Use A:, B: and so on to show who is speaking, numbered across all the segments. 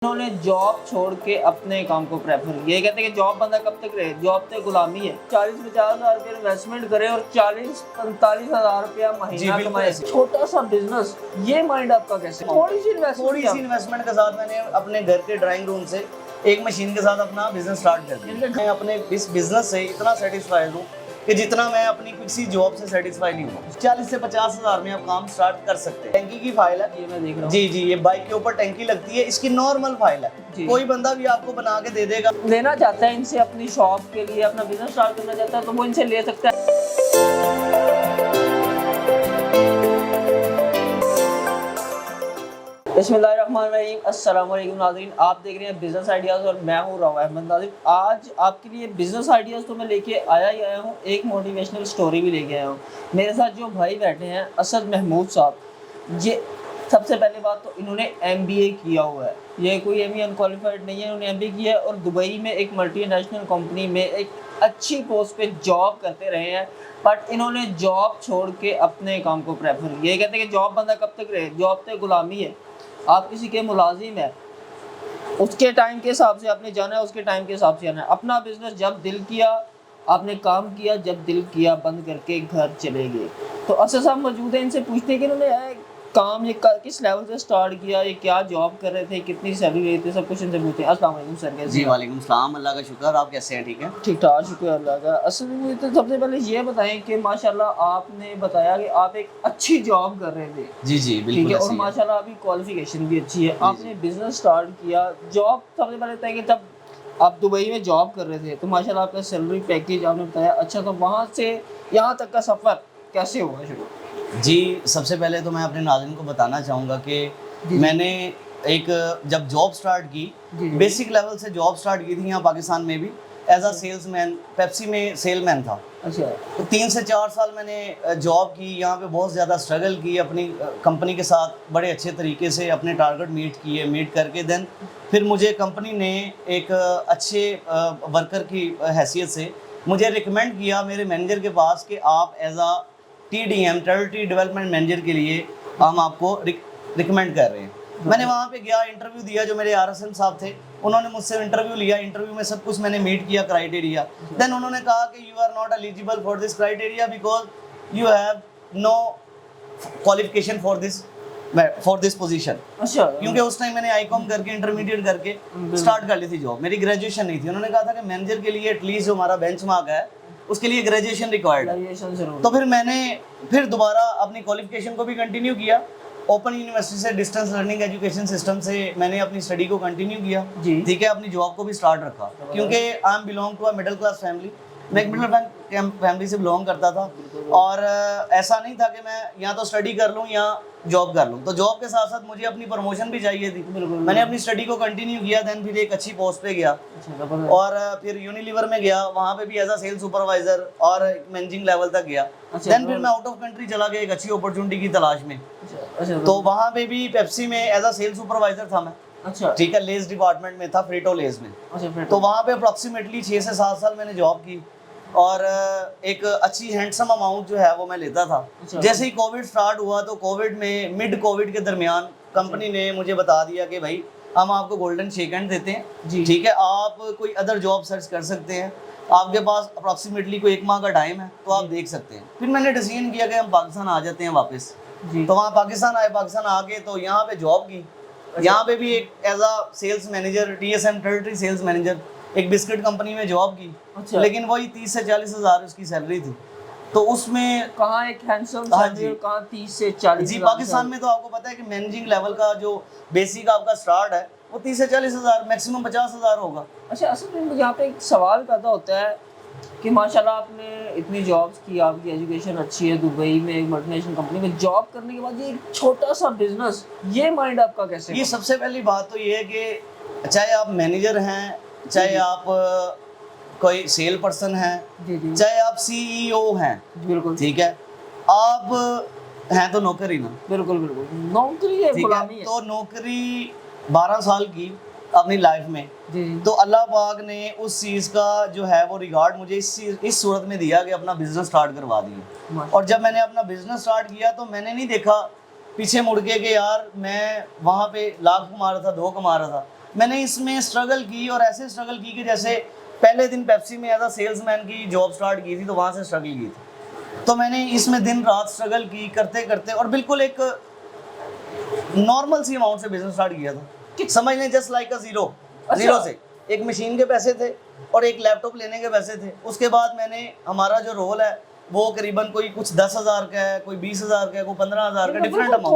A: उन्होंने जॉब छोड़ के अपने काम को प्रेफर किया। ये कहते हैं कि जॉब बंदा कब तक रहे, जॉब तो गुलामी है। 40-50 हज़ार रुपये इन्वेस्टमेंट करे और 40-45 हज़ार रुपया महीना कमाए, छोटा सा बिजनेस। ये माइंड आपका कैसे? थोड़ी सी
B: इन्वेस्टमेंट के साथ मैंने अपने घर के ड्राइंग रूम से एक मशीन के साथ अपना बिजनेस स्टार्ट कर दिया। मैं अपने इस बिजनेस से इतना सेटिस्फाइड हूँ कि जितना मैं अपनी किसी जॉब से सेटिस्फाई नहीं हूँ। 40 से 50 हज़ार में आप काम स्टार्ट कर सकते हैं। टैंकी की फाइल है,
A: ये मैं देख रहा हूँ।
B: जी जी, ये बाइक के ऊपर टैंकी लगती है, इसकी नॉर्मल फाइल है, कोई बंदा भी आपको बना के दे देगा।
A: लेना चाहता है इनसे, अपनी शॉप के लिए अपना बिजनेस स्टार्ट करना चाहता है तो वो इनसे ले सकता है। बिस्मिल्लाहिर्रहमानिर्रहीम, अस्सलाम वालेकुम नाज़रीन, आप देख रहे हैं बिजनेस आइडियाज़ और मैं हूँ रवा अहमद नाज़िम। आज आपके लिए बिजनेस आइडियाज़ तो मैं लेके आया ही आया हूँ, एक मोटिवेशनल स्टोरी भी लेके आया हूँ। मेरे साथ जो भाई बैठे हैं असद महमूद साहब, ये सबसे पहले बात तो इन्होंने MBA किया हुआ है। ये कोई MBA अनक्वालिफाइड नहीं है, इन्होंने MBA किया है और दुबई में एक मल्टीनेशनल कंपनी में एक अच्छी पोस्ट पे जॉब करते रहे हैं। बट इन्होंने जॉब छोड़ के अपने काम को प्रेफर किया। ये कहते हैं कि जॉब बंदा कब तक रहे, जॉब तो गुलामी है। आप किसी के मुलाजिम है, उसके टाइम के हिसाब से आपने जाना है, उसके टाइम के हिसाब से जाना है। अपना बिजनेस जब दिल किया आपने काम किया, जब दिल किया बंद करके घर चले गए। तो असद साहब मौजूद है, इनसे पूछते हैं कि इन्होंने काम ये किस लेवल से स्टार्ट किया, ये क्या जॉब कर रहे थे, कितनी सैलरी लेते थे, सब कुछ इनसे पूछते हैं। अस्सलाम वालेकुम सर, कैसे?
B: जी वालेकुम सलाम, अल्लाह का शुक्र। आप कैसे हैं? ठीक है,
A: ठीक ठाक, शुक्र अल्लाह का। असल में तो सबसे पहले ये बताएं कि माशाल्लाह आपने बताया कि आप एक अच्छी जॉब कर रहे थे।
B: जी जी बिल्कुल,
A: ठीक है, और माशाल्लाह आपकी क्वालिफिकेशन भी अच्छी है। आपने बिजनेस स्टार्ट किया, जॉब सबसे पहले था कि तब आप दुबई में जॉब कर रहे थे तो माशाल्लाह आपका सैलरी पैकेज आपने बताया अच्छा, तो वहाँ से यहाँ तक का सफ़र कैसे हुआ शुरू?
B: जी, सबसे पहले तो मैं अपने नाज़रीन को बताना चाहूँगा कि मैंने एक जब जॉब स्टार्ट की, बेसिक लेवल से जॉब स्टार्ट की थी यहाँ पाकिस्तान में भी, एज अ सेल्समैन। पेप्सी में सेलमैन था। अच्छा, तो 3 से 4 साल मैंने जॉब की यहाँ पे, बहुत ज़्यादा स्ट्रगल की अपनी कंपनी के साथ, बड़े अच्छे तरीके से अपने टारगेट मीट करके देन फिर मुझे कंपनी ने एक अच्छे वर्कर की हैसियत से मुझे रिकमेंड किया मेरे मैनेजर के पास कि आप as a TDM, territory development manager के लिए हम आपको रिकमेंड कर रहे हैं। मैंने वहाँ पे गया, इंटरव्यू दिया, जो मेरे RSM साहब थे उन्होंने मुझसे इंटरव्यू लिया। इंटरव्यू में सब कुछ मैंने मीट किया क्राइटेरिया। देन उन्होंने कहा कि you are not eligible for this criteria because you have no qualification for this position. अच्छा, क्योंकि उस टाइम मैंने ICOM करके इंटरमीडिएट करके स्टार्ट कर ली थी जॉब, मेरी ग्रेजुएशन नहीं थी। उन्होंने कहा था कि मैनेजर के लिए एटलीस्ट जो हमारा बेंचमार्क है उसके लिए ग्रेजुएशन रिक्वायर्ड है। तो फिर मैंने दोबारा अपनी क्वालिफिकेशन को भी कंटिन्यू किया। ओपन यूनिवर्सिटी से डिस्टेंस लर्निंग एजुकेशन सिस्टम से मैंने अपनी स्टडी को कंटिन्यू किया। ठीक है, अपनी जॉब को भी स्टार्ट रखा क्योंकि I am belong to a middle class family. मैं एक मिडिल फैमिली से बिलोंग करता था और ऐसा नहीं था कि मैं या तो स्टडी कर लूँ या जॉब कर लूँ। तो जॉब के साथ साथ मुझे अपनी प्रमोशन भी चाहिए थी। मैंने अपनी स्टडी को कंटिन्यू किया, देन फिर एक अच्छी पोस्ट पे गया और फिर यूनिलीवर में गया, वहाँ पे भी एज अ सेल्स सुपरवाइजर और मैनेजिंग लेवल तक गया। देन फिर मैं आउट ऑफ कंट्री चला गया एक अच्छी अपॉर्चुनिटी की तलाश में। तो वहाँ पे भी पेप्सी में एज अ सेल्स सुपरवाइजर था मैं। अच्छा, ठीक है, लेज डिपार्टमेंट में था, फ्रीटो लेज में। अच्छा, तो वहाँ पे अप्रॉक्सीमेटली 6 से 7 साल मैंने जॉब की और एक अच्छी हैंडसम अमाउंट जो है वो मैं लेता था। अच्छा, जैसे ही कोविड स्टार्ट हुआ तो कोविड में, मिड कोविड के दरमियान कंपनी ने मुझे बता दिया कि भाई हम आपको गोल्डन शेक हैंड देते हैं, ठीक है, आप कोई अदर जॉब सर्च कर सकते हैं, आपके पास अप्रॉक्सीमेटली कोई 1 माह का टाइम है तो आप देख सकते हैं। फिर मैंने डिसीजन किया कि हम पाकिस्तान आ जाते हैं वापस। तो वहाँ पाकिस्तान आए, पाकिस्तान आके तो यहाँ पे जॉब की। यहाँ पे भी एक as a sales manager, TSM territory sales manager, एक बिस्किट कंपनी में जॉब की। अच्छा, लेकिन वही 30 से 40 हज़ार उसकी सैलरी थी। तो उसमें
A: कहाँ एक हैंडसम सैलरी और कहाँ 30 से 40?
B: जी, पाकिस्तान में तो आपको पता है कि मैनेजिंग लेवल का जो बेसिक आपका स्टार्ट है वो 30 से 40 हज़ार, मैक्सिमम 50 हज़ार होगा।
A: अच्छा, असल में यहाँ पे एक सवाल पैदा होता है कि माशाल्लाह आपने इतनी जॉब्स की, आपकी एजुकेशन अच्छी है, दुबई में एक मल्टीनेशनल कंपनी में जॉब करने के बाद ये एक छोटा सा बिजनेस, ये माइंड आपका कैसे?
B: ये सबसे पहली बात तो ये है कि चाहे आप मैनेजर हैं, चाहे आप कोई सेल पर्सन हैं, चाहे आप CEO हैं, बिल्कुल ठीक है, आप हैं तो नौकरी ना, बिल्कुल बिल्कुल नौकरी है, गुलामी है। तो नौकरी 12 साल की अपनी लाइफ में, तो अल्लाह पाक ने उस चीज़ का जो है वो रिगार्ड मुझे इस सूरत में दिया कि अपना बिजनेस स्टार्ट करवा दिया। और जब मैंने अपना बिजनेस स्टार्ट किया तो मैंने नहीं देखा पीछे मुड़ के कि यार मैं वहाँ पे लाख कमा रहा था, 2 कमा रहा था। मैंने इसमें स्ट्रगल की, और ऐसे स्ट्रगल की कि जैसे पहले दिन पेप्सी में एज अ सेल्समैन की जॉब स्टार्ट की थी, तो वहाँ से स्ट्रगल की थी। तो मैंने इसमें दिन रात स्ट्रगल की करते करते, और बिल्कुल एक नॉर्मल सी अमाउंट से बिजनेस स्टार्ट किया था, समझ लें just like a zero. Zero से एक मशीन के पैसे थे और एक लैपटॉप लेने के पैसे थे। उसके बाद मैंने, हमारा जो रोल है वो करीबन कोई कुछ 10,000 का है, कोई 20,000 का है, कोई 15,000 का, डिफरेंट अमाउंट।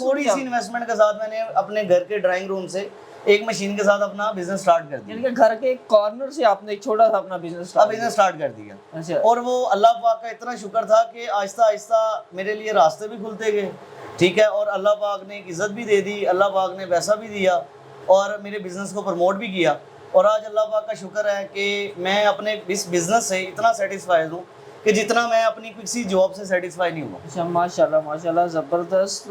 B: थोड़ी सी इन्वेस्टमेंट के साथ मैंने अपने घर के ड्राइंग रूम से एक मशीन के साथ अपना बिजनेस स्टार्ट कर दिया।
A: यानी कि घर के एक कॉर्नर से आपने एक छोटा सा अपना बिजनेस
B: स्टार्ट कर दिया।
A: अच्छा।
B: और वो अल्लाह पाक का इतना शुक्र था कि आहिस्ता आहिस्ता मेरे लिए रास्ते भी खुलते गए, ठीक है, और अल्लाह पाक ने एक इज़्ज़त भी दे दी, अल्लाह पाक ने पैसा भी दिया और मेरे बिज़नेस को प्रमोट भी किया। और आज अल्लाह पाक का शुक्र है कि मैं अपने इस बिज़नेस से इतना सेटिस्फाइड हूँ कि जितना मैं अपनी किसी जॉब से सेटिस्फाई नहीं हुआ।
A: अच्छा, माशाल्लाह माशाल्लाह, ज़बरदस्त।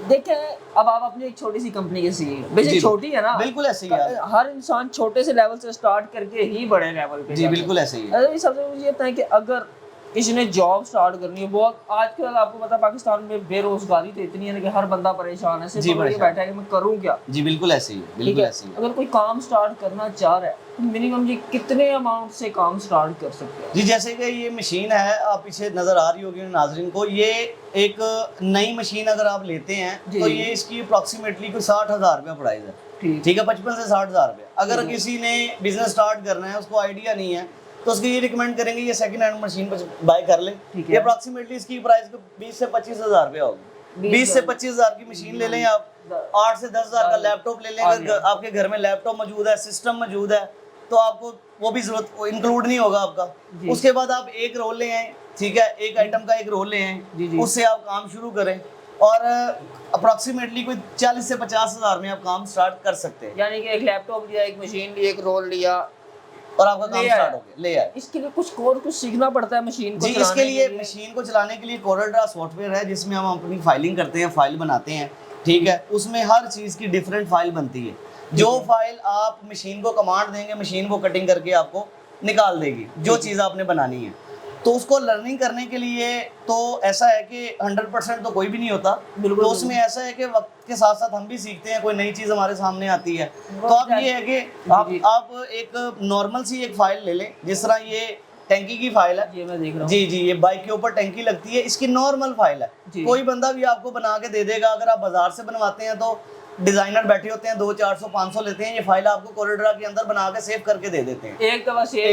A: देखें, अब आप अपनी एक छोटी सी कंपनी के सीईओ, बेशक छोटी है ना,
B: बिल्कुल ऐसे ही है।
A: हर इंसान छोटे से लेवल से स्टार्ट करके ही बड़े लेवल पे
B: जी बिल्कुल ऐसे ही है।
A: अरे सबसे मुझे ये बताएं कि अगर किसी ने जॉब स्टार्ट करनी है, बहुत आजकल आपको पता है पाकिस्तान में बेरोजगारी तो इतनी है ना कि हर बंदा परेशान है, सिर्फ ये बैठा है कि मैं करूं क्या।
B: जी बिल्कुल ऐसे ही, बिल्कुल ऐसे ही।
A: अगर कोई काम स्टार्ट करना चाह रहा है तो मिनिमम ये कितने अमाउंट से काम स्टार्ट कर सकते हैं?
B: जी जैसे कि ये मशीन है, आप पीछे नज़र आ रही होगी नाजरीन को, ये एक नई मशीन अगर आप लेते हैं तो ये इसकी अप्रॉक्सीमेटली कोई 60,000 रुपया प्राइस है, ठीक है, 55 से 60,000 रुपया। अगर किसी ने बिजनेस स्टार्ट करना है, उसको आइडिया नहीं है, तो उसको ये रिकमेंड करेंगे ये सेकंड हैंड मशीन बाय कर ले। ये अप्रॉक्सीमेटली इसकी प्राइस 20 से 25,000 रुपया होगी। 20 से 25,000 की मशीन ले लें आप, 8 से 10,000 का लैपटॉप ले लें। अगर आपके घर में लैपटॉप मौजूद है, सिस्टम मौजूद है, तो आपको वो भी जरूरत इंक्लूड नहीं होगा आपका। उसके बाद आप एक रोल ले आए, ठीक है, एक आइटम का एक रोल ले आए, उससे आप काम शुरू करें और अप्रॉक्सीमेटली कोई 40 से 50,000 में आप काम स्टार्ट कर सकते हैं।
A: यानी कि एक लैपटॉप लिया, एक मशीन ली, एक रोल लिया
B: और आपका काम स्टार्ट हो गया। ले आए।
A: इसके लिए कुछ सीखना पड़ता है मशीन को
B: जी, इसके लिए मशीन को चलाने के लिए कोरलड्रा सॉफ्टवेयर है जिसमें हम अपनी फाइलिंग करते हैं, फाइल बनाते हैं, ठीक है। उसमें हर चीज़ की डिफरेंट फाइल बनती है। जो फाइल आप मशीन को कमांड देंगे, मशीन वो कटिंग करके आपको निकाल देगी जो चीज़ आपने बनानी है। तो उसको लर्निंग करने के लिए तो ऐसा है कि 100% तो कोई भी नहीं होता, तो उसमें ऐसा है कि वक्त के साथ साथ हम भी सीखते हैं, कोई नई चीज़ हमारे सामने आती है। तो आप ये है कि आप एक नॉर्मल सी एक फाइल ले लें, जिस तरह ये टैंकी की फाइल है,
A: ये मैं देख रहा हूं।
B: जी जी, ये बाइक के ऊपर टैंकी लगती है, इसकी नॉर्मल फाइल है, कोई बंदा भी आपको बना के दे देगा। अगर आप बाजार से बनवाते हैं तो डिजाइनर बैठे होते हैं, 200, 400, 500 लेते हैं, ये फाइल आपको कोरलड्रा के अंदर बना के सेव करके दे देते हैं
A: एक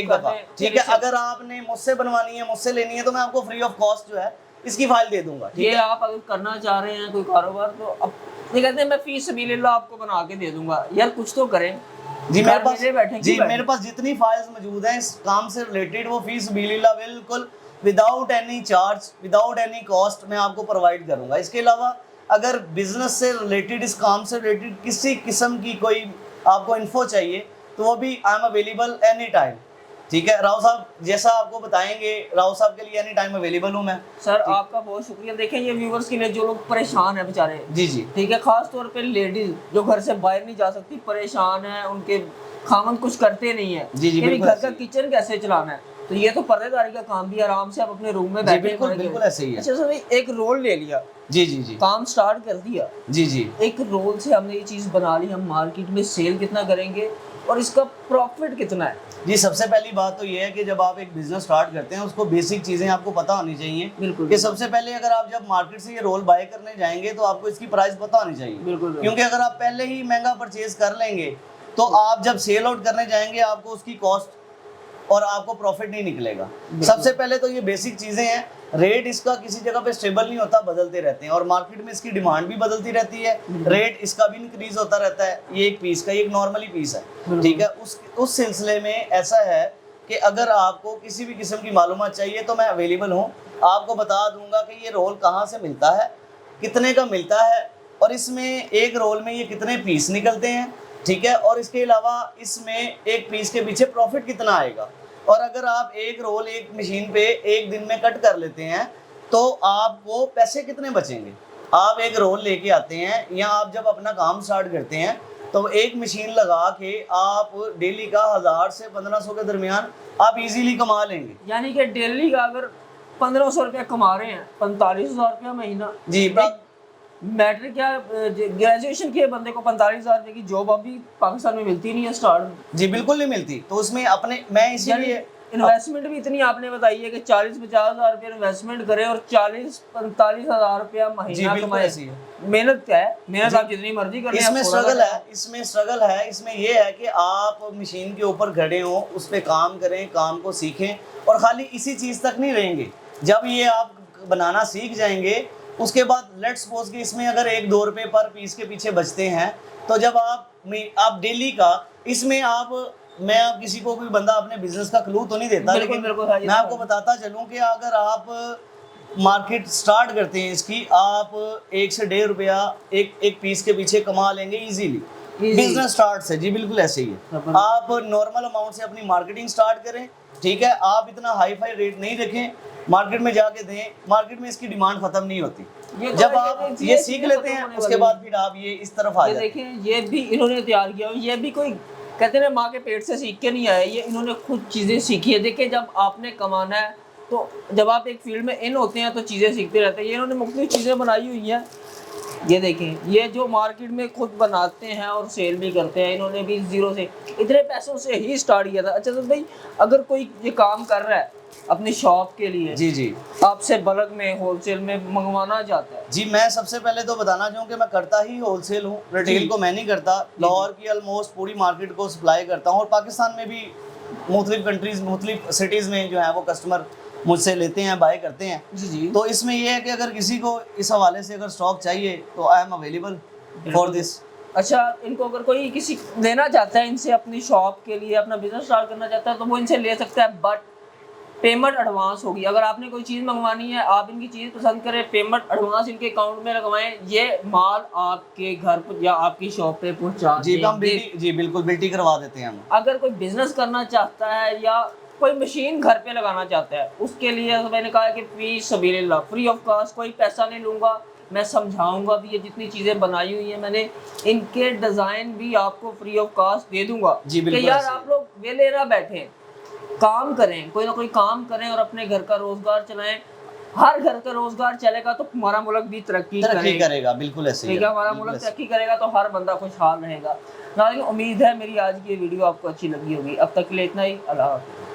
A: दफा
B: ठीक है। अगर आपने मुझसे बनवानी है, मुझसे लेनी है, तो मैं आपको फ्री ऑफ कॉस्ट जो है इसकी फाइल दे दूंगा।
A: ये आप अगर करना चाह रहे हैं कोई कारोबार, तो अब ये कहते हैं मैं फी सबीलिल्लाह आपको बना के दे दूंगा। यार कुछ तो करें।
B: जी मेरे पास जितनी फाइल्स मौजूद हैं इस काम से रिलेटेड, वो फी सबीलिल्लाह बिल्कुल without any charge, without any cost मैं आपको प्रोवाइड करूंगा। इसके अलावा अगर बिजनेस से रिलेटेड, इस काम से रिलेटेड किसी किस्म की कोई आपको इन्फो चाहिए, तो वो भी I am available any time, ठीक है। राव साहब जैसा आपको बताएंगे, राव साहब के लिए एनी टाइम अवेलेबल हूँ मैं।
A: सर आपका बहुत शुक्रिया। देखें, ये व्यूवर्स के लिए जो लोग परेशान हैं बेचारे,
B: जी जी,
A: ठीक है, खास तौर पे लेडीज जो घर से बाहर नहीं जा सकती, परेशान है, उनके खामन कुछ करते नहीं है,
B: जी जी,
A: घर का किचन कैसे चलाना है, तो ये तो पर्देदारी का काम भी, आराम से आप अपने रूम में बैठे।
B: बिल्कुल ऐसे ही है।
A: अच्छा सर, एक रोल ले लिया,
B: जी जी जी,
A: काम स्टार्ट कर दिया,
B: जी जी,
A: एक रोल से हमने ये चीज़ बना ली, हम मार्केट में सेल कितना करेंगे और इसका प्रॉफिट कितना है?
B: जी सबसे पहली बात तो ये है कि जब आप एक बिजनेस स्टार्ट करते हैं, उसको बेसिक चीज़ें आपको पता होनी चाहिए।
A: बिल्कुल।
B: कि सबसे पहले अगर आप जब मार्केट से ये रोल बाय करने जाएंगे तो आपको इसकी प्राइस पता होनी चाहिए।
A: बिल्कुल।
B: क्योंकि अगर आप पहले ही महंगा परचेज कर लेंगे तो आप जब सेल आउट करने जाएंगे आपको उसकी कॉस्ट और आपको प्रॉफिट नहीं निकलेगा। सबसे पहले तो ये बेसिक चीज़ें हैं। रेट इसका किसी जगह पे स्टेबल नहीं होता, बदलते रहते हैं, और मार्केट में इसकी डिमांड भी बदलती रहती है, रेट इसका भी इंक्रीज होता रहता है। ये एक पीस का, ये एक नॉर्मली पीस है, ठीक है। उस सिलसिले में ऐसा है कि अगर आपको किसी भी किस्म की मालूमात चाहिए तो मैं अवेलेबल हूँ, आपको बता दूंगा कि ये रोल कहाँ से मिलता है, कितने का मिलता है, और इसमें एक रोल में ये कितने पीस निकलते हैं, ठीक है। और इसके अलावा इसमें एक पीस के पीछे प्रॉफिट कितना आएगा। और अगर आप एक रोल एक मशीन पे एक दिन में कट कर लेते हैं तो आपको पैसे कितने बचेंगे। आप एक रोल लेके आते हैं या आप जब अपना काम स्टार्ट करते हैं तो एक मशीन लगा के आप डेली का 1000 से 1500 के दरमियान आप इजीली कमा लेंगे।
A: यानी कि डेली का अगर 1500 रुपया कमा रहे हैं, 45,000 रुपया महीना।
B: जी
A: मैटर क्या, ग्रेजुएशन किए बंदे को 45,000 रुपए की जॉब अभी पाकिस्तान में मिलती नहीं है स्टार्ट।
B: जी बिल्कुल नहीं मिलती, तो उसमें अपने मैं इसीलिए
A: इन्वेस्टमेंट भी इतनी आपने बताई है कि 40-50,000 रुपये इन्वेस्टमेंट करें और 40-45,000 रुपया
B: जी
A: महीना
B: बिल्कुल
A: कमाए।
B: ऐसी है।
A: मेहनत क्या है, मेहनत आप जितनी मर्जी कर लें,
B: इसमें
A: आप थोड़ा
B: स्ट्रगल
A: सा-
B: है, इसमें स्ट्रगल है, इसमें ये है कि आप मशीन के ऊपर खड़े हो, उस पे काम करें, काम को सीखें और खाली इसी चीज़ तक नहीं रहेंगे। जब ये आप बनाना सीख जाएंगे उसके बाद लेट्स सपोज कि इसमें अगर 1-2 रुपए पर पीस के पीछे बचते हैं, तो जब आप डेली का इसमें आप मैं अब किसी को कोई बंदा अपने बिजनेस का क्लू तो नहीं देता,
A: बिल्कुल,
B: लेकिन
A: बिल्कुल, हाँ, ये
B: मैं
A: तो
B: आपको
A: है।
B: बताता चलूँ कि अगर आप मार्केट स्टार्ट करते हैं इसकी, आप 1 से 1.5 रुपया एक पीस के पीछे कमा लेंगे इजीली।
A: Easy।
B: बिजनेस स्टार्ट से जी बिल्कुल ऐसे ही है।
A: हाँ,
B: आप नॉर्मल अमाउंट से अपनी मार्केटिंग स्टार्ट करें, ठीक है, आप इतना हाई फाई रेट नहीं रखें, मार्केट में जाके दें, मार्केट में इसकी डिमांड खत्म नहीं होती।
A: ये तो
B: जब
A: है,
B: आप
A: ये
B: ये
A: चीज़ें
B: सीख
A: खत्म
B: लेते हैं
A: होने
B: उसके
A: वाली
B: बाद फिर आप ये इस तरफ आ
A: ये
B: जाते हैं।
A: देखें, ये भी इन्होंने तैयार किया, ये भी कोई कहते हैं ना माँ के पेट से सीख के नहीं आया, ये इन्होंने खुद चीज़ें सीखी है। देखिए, जब आपने कमाना है तो जब आप एक फील्ड में इन होते हैं तो चीज़ें सीखते रहते हैं। ये इन्होंने मुख्तलिफ चीज़ें बनाई हुई हैं। ये देखें, ये जो मार्केट में खुद बनाते हैं और सेल भी करते हैं, इन्होंने भी जीरो से इतने पैसों से ही स्टार्ट किया था। अच्छा तो भाई, अगर कोई ये काम कर रहा है अपनी शॉप के लिए,
B: जी जी
A: आपसे बल्क में होलसेल में मंगवाना चाहता है,
B: जी, मैं सबसे पहले तो बताना चाहूँ कि मैं करता ही होलसेल हूँ, रिटेल को मैं नहीं करता। लाहौर की ऑलमोस्ट पूरी मार्केट को सप्लाई करता हूँ और पाकिस्तान में भी मुख्तलिफ कंट्रीज मुख्तलिफ सिटीज़ में जो है वो कस्टमर मुझसे लेते हैं, बाय करते हैं।
A: जी जी,
B: तो इसमें ये है कि अगर किसी को इस हवाले से अगर स्टॉक चाहिए तो I am available for this.
A: अच्छा, इनको अगर कोई किसी लेना चाहता है इनसे अपनी शॉप के लिए, अपना बिजनेस स्टार्ट करना चाहता है, तो वो इनसे ले सकता है, बट पेमेंट एडवांस होगी। अगर आपने कोई चीज़ मंगवानी है, आप इनकी चीज़ पसंद करें, पेमेंट एडवांस इनके अकाउंट में लगवाएं, ये माल आपके घर पर या आपकी शॉप पे पहुंचा
B: जी हम
A: देंगे।
B: बिल्टी, जी बिल्कुल बिल्टी करवा देते हैं हम।
A: अगर कोई बिजनेस करना चाहता है या कोई मशीन घर पे लगाना चाहता है, उसके लिए तो मैंने कहा कि फी सबीलिल्लाह, फ्री ऑफ कॉस्ट, कोई पैसा नहीं लूँगा, मैं समझाऊंगा भी। ये जितनी चीज़ें बनाई हुई हैं मैंने, इनके डिज़ाइन भी आपको फ्री ऑफ कॉस्ट दे दूंगा।
B: जी, बिल्कुल
A: कि यार
B: ऐसे ही।
A: आप लोग वेले ना बैठें, काम करें, कोई ना कोई काम करें और अपने घर का रोजगार चलाएं। हर घर का रोजगार चलेगा तो हमारा मुल्क भी तरक्की
B: करेगा, बिल्कुल ऐसे ही
A: ठीक है,
B: है,
A: हमारा
B: बिल्कुल
A: मुल्क
B: ऐसे।
A: तरक्की करेगा तो हर बंदा खुशहाल रहेगा। नाज़रीन, उम्मीद है मेरी आज की ये वीडियो आपको अच्छी लगी होगी। अब तक के लिए इतना ही, अल्लाह हाफ़िज़।